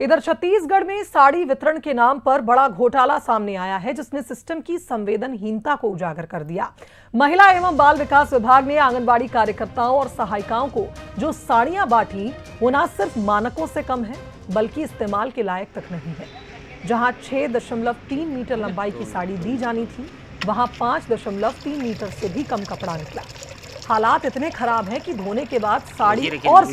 इधर छत्तीसगढ़ में साड़ी वितरण के नाम पर बड़ा घोटाला सामने आया है, जिसने सिस्टम की संवेदनहीनता को उजागर कर दिया। महिला एवं बाल विकास विभाग ने आंगनबाड़ी कार्यकर्ताओं और सहायिकाओं को जो साड़ियां बांटी, वो न सिर्फ मानकों से कम है, बल्कि इस्तेमाल के लायक तक नहीं है। जहां 6.3 मीटर लंबाई की साड़ी दी जानी थी, वहां 5.3 मीटर से भी कम कपड़ा निकला। हालात इतने खराब हैं कि धोने के बाद साड़ी और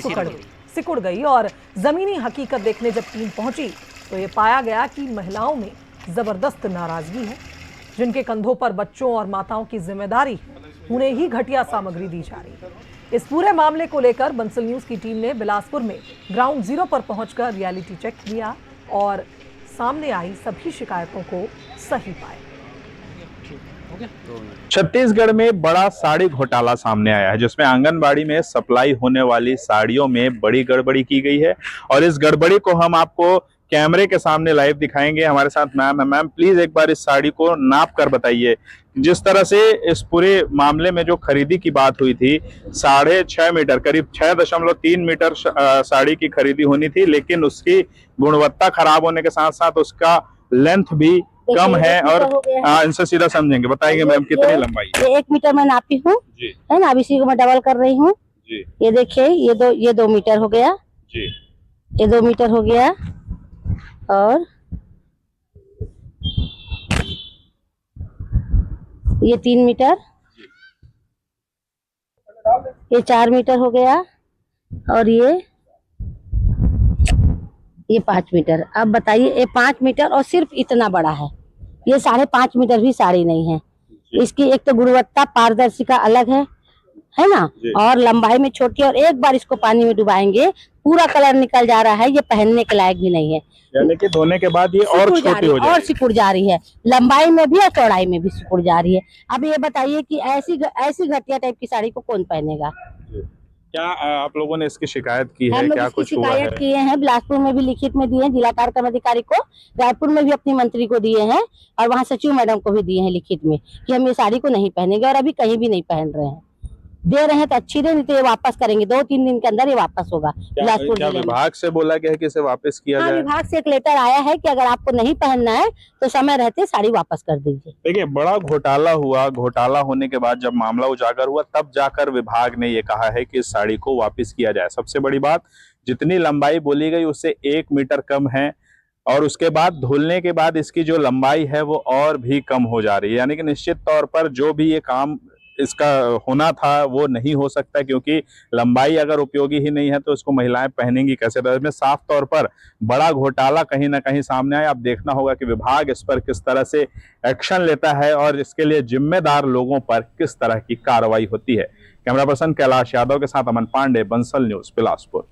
सिकुड़ गई और जमीनी हकीकत देखने जब टीम पहुंची तो ये पाया गया कि महिलाओं में जबरदस्त नाराजगी है। जिनके कंधों पर बच्चों और माताओं की जिम्मेदारी, उन्हें ही घटिया सामग्री दी जा रही है। इस पूरे मामले को लेकर बंसल न्यूज की टीम ने बिलासपुर में ग्राउंड जीरो पर पहुंचकर रियलिटी चेक किया और सामने आई सभी शिकायतों को सही पाया। छत्तीसगढ़ में बड़ा साड़ी घोटाला सामने आया है, जिसमें आंगनबाड़ी में सप्लाई होने वाली साड़ियों में बड़ी गड़बड़ी की गई है और इस गड़बड़ी को हम आपको कैमरे के सामने लाइव दिखाएंगे। हमारे साथ मैम है। मैम, प्लीज एक बार इस साड़ी को नाप कर बताइए। जिस तरह से इस पूरे मामले में जो खरीदी की बात हुई थी, 6.5 मीटर, करीब 6.3 मीटर साड़ी की खरीदी होनी थी, लेकिन उसकी गुणवत्ता खराब होने के साथ साथ उसका लेंथ भी कम है। और इनसे सीधा समझेंगे, बताइए मैम कितनी लंबाई है? ये 1 मीटर मैं नापी हूँ, है ना। अब इसी को मैं डबल कर रही हूँ। ये देखिए, ये 2 मीटर हो गया जी। ये 2 मीटर हो गया और ये 3 मीटर, ये 4 मीटर हो गया और ये 5 मीटर। अब बताइए, ये 5 मीटर और सिर्फ इतना बड़ा है। ये 5.5 मीटर भी साड़ी नहीं है। इसकी एक तो गुणवत्ता, पारदर्शिता अलग है ना, और लंबाई में छोटी, और एक बार इसको पानी में डुबाएंगे पूरा कलर निकल जा रहा है। ये पहनने के लायक भी नहीं है, यानी कि धोने के बाद ये और छोटी हो जाएगी और सिकुड़ जा रही है। लंबाई में भी और चौड़ाई में भी सिकुड़ जा रही है। अब ये बताइए कि ऐसी घटिया टाइप की साड़ी को कौन पहनेगा? क्या आप लोगों ने इसकी शिकायत की है? क्या कुछ हुआ है? शिकायत किए हैं, बिलासपुर में भी लिखित में दिए हैं, जिला कार्यक्रम अधिकारी को, रायपुर में भी अपनी मंत्री को दिए हैं और वहाँ सचिव मैडम को भी दिए हैं लिखित में कि हम ये साड़ी को नहीं पहनेंगे, और अभी कहीं भी नहीं पहन रहे हैं। दे रहे हैं तो अच्छी दे, नहीं तो ये वापस करेंगे। 2-3 दिन के अंदर ये वापस होगा। क्या विभाग से बोला गया है कि इसे वापस किया जाए? विभाग से एक लेटर आया है कि अगर आपको नहीं पहनना है तो समय रहते साड़ी वापस कर दीजिए। देखिए, बड़ा घोटाला हुआ। घोटाला होने के बाद जब मामला उजागर हुआ, तब जाकर विभाग ने ये कहा है कि इस साड़ी को वापस किया जाए। सबसे बड़ी बात, जितनी लंबाई बोली गई उससे 1 मीटर कम है, और उसके बाद धुलने के बाद इसकी जो लंबाई है वो और भी कम हो जा रही है। यानी कि निश्चित तौर पर जो भी ये काम इसका होना था वो नहीं हो सकता, क्योंकि लंबाई अगर उपयोगी ही नहीं है तो इसको महिलाएं पहनेंगी कैसे? तो इसमें साफ तौर पर बड़ा घोटाला कहीं ना कहीं सामने आया। अब देखना होगा कि विभाग इस पर किस तरह से एक्शन लेता है और इसके लिए जिम्मेदार लोगों पर किस तरह की कार्रवाई होती है। कैमरा पर्सन कैलाश यादव के साथ अमन पांडे, बंसल न्यूज, बिलासपुर।